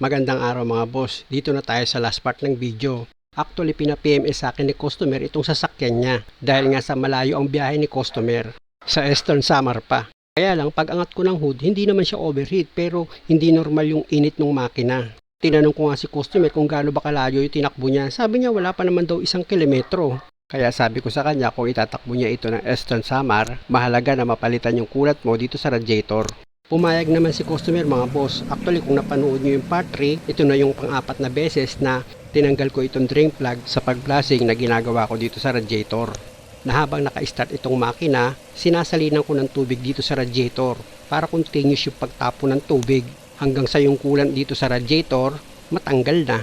Magandang araw mga boss, dito na tayo sa last part ng video. Actually pina-PMS sa akin ni customer itong sasakyan niya dahil nga sa malayo ang biyahe ni customer. Sa Eastern Samar pa. Kaya lang pag angat ko ng hood, hindi naman siya overheat pero hindi normal yung init ng makina. Tinanong ko nga si customer kung gaano ba kalayo yung tinakbo niya. Sabi niya wala pa naman daw 1 kilometro. Kaya sabi ko sa kanya kung itatakbo niya ito ng Eastern Samar, mahalaga na mapalitan yung kulat mo dito sa radiator. Pumayag naman si customer mga boss. Actually kung napanood nyo yung part 3, ito na yung pang-4 na beses na tinanggal ko itong drain plug sa pag-blasting na ginagawa ko dito sa radiator. Na habang naka-start itong makina, sinasalinan ko ng tubig dito sa radiator para continuous yung pagtapo ng tubig hanggang sa yung coolant dito sa radiator matanggal na.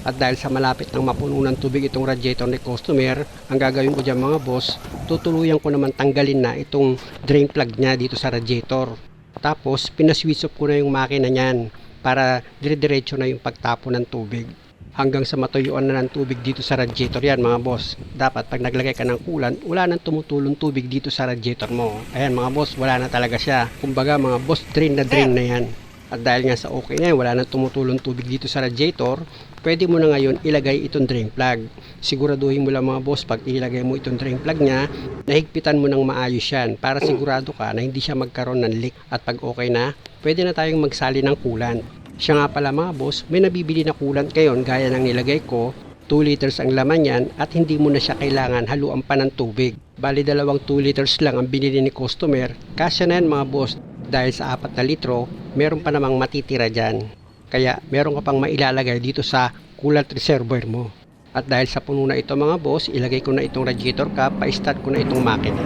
At dahil sa malapit ng mapuno ng tubig itong radiator ni customer, ang gagawin ko dyan mga boss, tutuluyan ko naman tanggalin na itong drain plug niya dito sa radiator. Tapos pinaswitch off ko na yung makina niyan para dire-diretso na yung pagtapo ng tubig. Hanggang sa matuyuan na ng tubig dito sa radiator yan mga boss. Dapat pag naglagay ka ng coolant, wala nang tumutulong tubig dito sa radiator mo. Ayan mga boss, wala na talaga siya. Kumbaga mga boss, drain na yan. At dahil nga sa okay na yan, wala nang tumutulong tubig dito sa radiator, pwede mo na ngayon ilagay itong drain plug. Siguraduhin mo lang mga boss, pag ilagay mo itong drain plug niya, nahigpitan mo ng maayos yan para sigurado ka na hindi siya magkaroon ng leak. At pag okay na, pwede na tayong magsali ng coolant. Siya nga pala mga boss, may nabibili na coolant ngayon gaya ng nilagay ko, 2 liters ang laman yan at hindi mo na siya kailangan haluan pa ng tubig. Bali 2 liters lang ang binili ni customer, kasya na yan mga boss. Dahil sa 4 na litro, meron pa namang matitira dyan. Kaya meron ka pang mailalagay dito sa coolant reservoir mo. At dahil sa puno na ito mga boss, ilagay ko na itong radiator cap, pa-start ko na itong makina.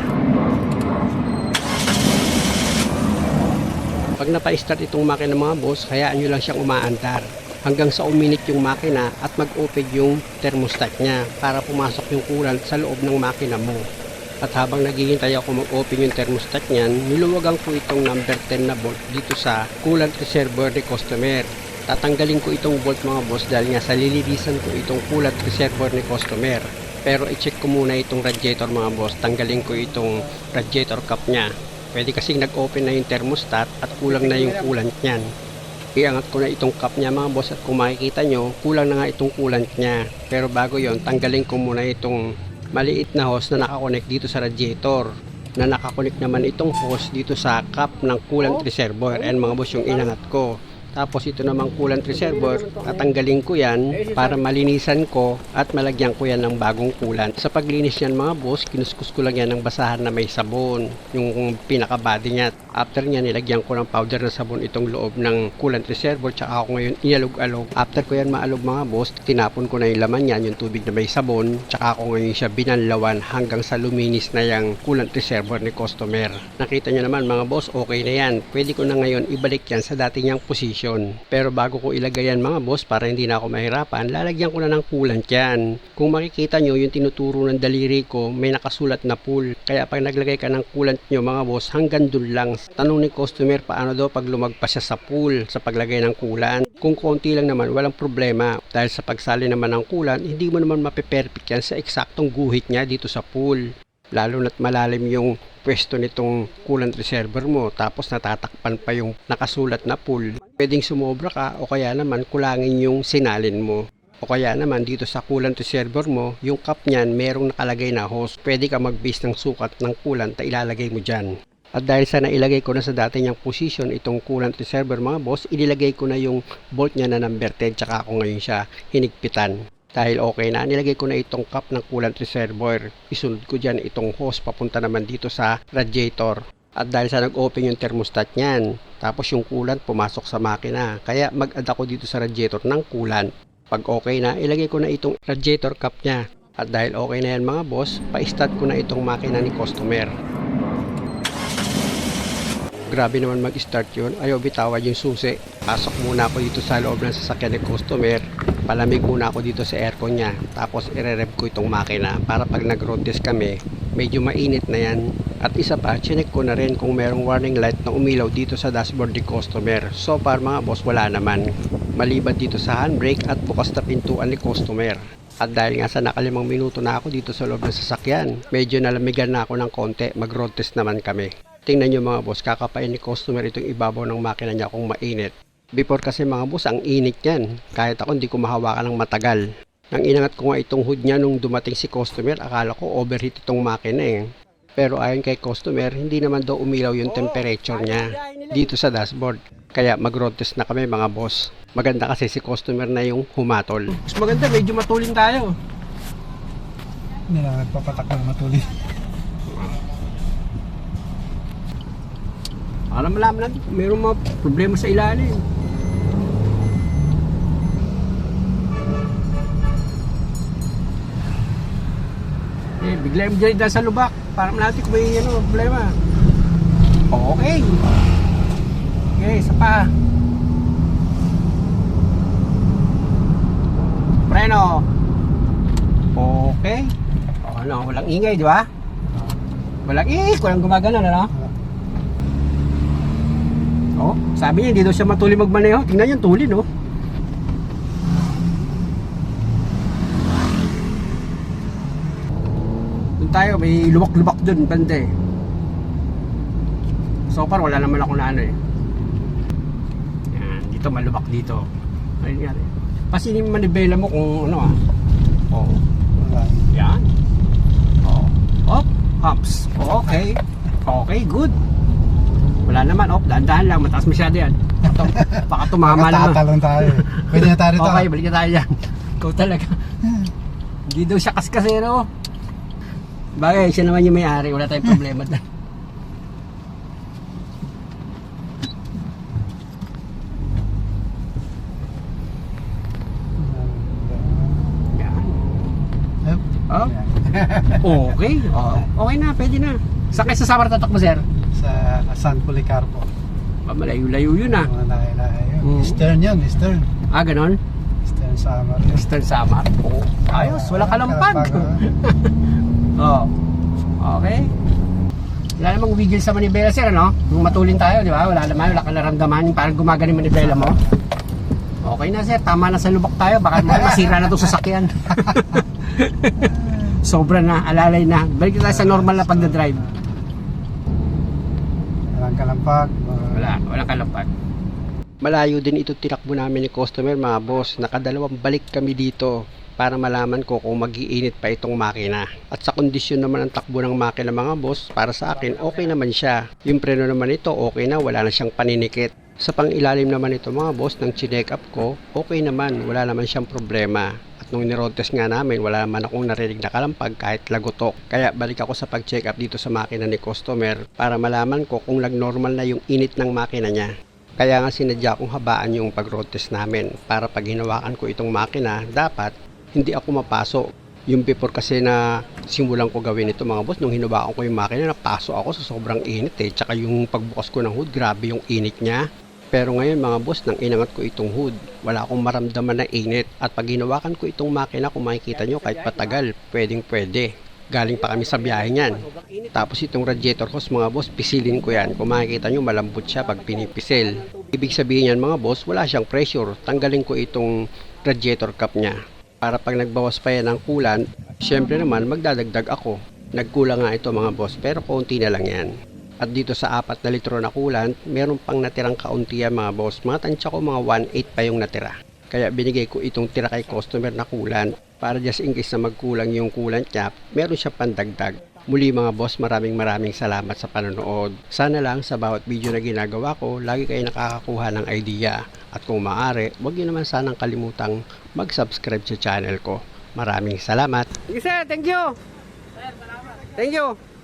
Pag napa-start itong makina mga boss, hayaan nyo lang siyang umaandar. Hanggang sa uminit yung makina at mag-open yung thermostat niya para pumasok yung coolant sa loob ng makina mo. At habang naghihintay ako mag-open yung thermostat niyan, niluwagan ko itong number 10 na bolt dito sa coolant reservoir ni customer. Tatanggalin ko itong bolt mga boss dahil nga sa lilinisan ko itong coolant reservoir ni customer. Pero i-check ko muna itong radiator mga boss, tanggalin ko itong radiator cap niya. Pwede kasing nag-open na yung thermostat at kulang na yung coolant niyan. Iangat ko na itong cap niya mga boss at kung makikita nyo, kulang na nga itong coolant niya. Pero bago yon, tanggalin ko muna itong maliit na hose na nakakonect dito sa radiator, na nakakonect naman itong hose dito sa cap ng coolant reservoir. And mga boss yung inangat ko. Tapos ito namang coolant reservoir, tatanggalin ko yan para malinisan ko at malagyan ko yan ng bagong coolant. Sa paglinis yan mga boss, kinuskus ko lang yan ng basahan na may sabon, yung pinaka-body niya. After niya, nilagyan ko ng powder na sabon itong loob ng coolant reservoir, tsaka ako ngayon inalog-alog. After ko yan maalog mga boss, tinapon ko na yung laman yan, yung tubig na may sabon, tsaka ako ngayon siya binanlawan hanggang sa luminis na yung coolant reservoir ni customer. Nakita nyo naman mga boss, okay na yan. Pwede ko na ngayon ibalik yan sa dati niyang position. Pero bago ko ilagay yan mga boss, para hindi na ako mahirapan, lalagyan ko na ng coolant yan. Kung makikita nyo, yung tinuturo ng daliri ko, may nakasulat na pool. Kaya pag naglagay ka ng coolant nyo mga boss, hanggang dun lang. Tanong ni customer paano daw pag lumagpas siya sa pool sa paglagay ng coolant. Kung konti lang naman, walang problema. Dahil sa pagsali naman ng coolant, hindi mo naman mape-perfect yan sa eksaktong guhit niya dito sa pool. Lalo na't malalim yung pwesto nitong coolant reservoir mo, tapos natatakpan pa yung nakasulat na pool. Pwedeng sumobra ka o kaya naman kulangin yung sinalin mo. O kaya naman dito sa coolant reservoir mo, yung cap niyan merong nakalagay na hose. Pwede ka mag-base ng sukat ng coolant na ilalagay mo dyan. At dahil sa nailagay ko na sa dati niyang position itong coolant reservoir mga boss, inilagay ko na yung bolt niya na number 10, tsaka ako ngayon siya hinigpitan. Dahil okay na, nilagay ko na itong cap ng coolant reservoir. Isunod ko dyan itong hose papunta naman dito sa radiator. At dahil sa nag-open yung thermostat niyan, tapos yung coolant pumasok sa makina. Kaya mag-add ako dito sa radiator ng coolant. Pag okay na, ilagay ko na itong radiator cap niya. At dahil okay na yan mga boss, pa-start ko na itong makina ni customer. Grabe naman mag-start yun, ayaw bitawan yung susi. Pasok muna ako dito sa loob ng sasakyan ni customer. Palamig muna ako dito sa aircon niya. Tapos ire-rev ko itong makina para pag nag-road test kami, medyo mainit na yan. At isa pa, chinek ko na rin kung merong warning light na umilaw dito sa dashboard ni customer. So far mga boss, wala naman. Maliban dito sa handbrake at bukas na pintuan ni customer. At dahil nga sa nakalimang minuto na ako dito sa loob ng sasakyan, medyo nalamigan na ako ng konti, mag-road test naman kami. Tingnan nyo mga boss, kakapain ni customer itong ibabaw ng makina niya kung mainit. Before kasi mga boss, ang init yan. Kahit ako hindi ko mahawakan ng matagal. Nang inangat ko nga itong hood niya nung dumating si customer, akala ko overheat itong makina eh. Pero ayon kay customer, hindi naman daw umilaw yung temperature niya dito sa dashboard. Kaya mag-road test na kami mga boss. Maganda kasi si customer na yung humatol. Mas maganda, medyo matulin tayo. Hindi na nagpapatak ng matuli. Para malaman natin kung mayroong mga problema sa ilalim. Bigla yung dyan sa lubak. Para malaman natin kung may problema. Okay. Okay, isa pa. Preno. Okay. Walang ingay, di ba? Walang gumagana na, no? Oh, sabi niya hindi daw siya matuli magmaneho. Tingnan niyo, tuli, no? Doon tayo, may lubak-lubak doon, bande. So far, wala naman ako na ano eh. Yan, dito malubak dito. Ayun nga eh. Pasinin mo manibela mo kung ano ah. Oh. Yan. Oh. Op, hops. Okay. Okay, good. Wala naman, dahan-dahan lang, mataas masyado yan. Baka tumama naman. Tatalon tayo. Pwede na tayo rito. Okay, balik na tayo dyan. Ikaw talaga. Hindi daw siya kaskasero. Bagay, siya naman yung may-ari, wala tayong problema dyan. Oh. Okay. Okay na, pwede na. Sakay sa Samar tatak mo, sir? Sa San Policarpo. Malayo-layo yun ah. Eastern yun, Eastern. Ah, ganon? Eastern Samar. Eastern Samar. Oh, ayos, wala kalampag. Oh. Okay. Wala namang wiggle sa manibela, sir, ano? Nung matulin tayo, di ba? Wala ka naramdaman, parang gumagana yung manibela mo. Okay na, sir. Tama na sa lubak tayo. Baka masira na itong sasakyan. Sobra na, alalay na. Balik tayo sa normal na pagdadrive. Walang kalampag. Walang kalampag. Malayo din ito tinakbo namin ni customer mga boss. Nakadalawang balik kami dito para malaman ko kung mag-iinit pa itong makina. At sa kondisyon naman ang takbo ng makina mga boss, para sa akin okay naman siya. Yung preno naman ito okay na, wala na siyang paninikit. Sa pang-ilalim naman ito mga boss, ng chinek up ko, okay naman, wala naman siyang problema. At nung ni-road test nga namin, wala naman akong narinig na kalampag kahit lagutok. Kaya balik ako sa pag-check up dito sa makina ni customer para malaman ko kung nag-normal na yung init ng makina niya. Kaya nga sinadya kong habaan yung pag-road test namin para pag hinawakan ko itong makina, dapat hindi ako mapaso. Yung before kasi na simulan ko gawin ito mga boss, nung hinawakan ko yung makina, napaso ako sa sobrang init eh. Tsaka yung pagbukas ko ng hood, grabe yung init niya. Pero ngayon mga boss, nang inangat ko itong hood, wala akong maramdaman na init. At pag hinawakan ko itong makina, kung makikita nyo kahit patagal, pwede. Galing pa kami sa biyahe niyan. Tapos itong radiator hose mga boss, pisilin ko yan. Kung makikita nyo, malambot siya pag pinipisil. Ibig sabihin yan mga boss, wala siyang pressure. Tanggalin ko itong radiator cap niya. Para pag nagbawas pa yan ng coolant, syempre naman magdadagdag ako. Nagkulang nga ito mga boss, pero konti na lang yan. At dito sa 4 na litro na coolant, meron pang natirang kaunti yan mga boss. Mga tansya ko mga 1/8 pa yung natira. Kaya binigay ko itong tira kay customer na coolant para just in case na magkulang yung coolant niya, meron siya pandagdag. Muli mga boss, maraming salamat sa panonood. Sana lang sa bawat video na ginagawa ko, lagi kayo nakakakuha ng idea. At kung maaari, huwag niyo naman sanang kalimutang mag-subscribe sa channel ko. Maraming salamat. Thank you sir, thank you. Sir, salamat. Thank you.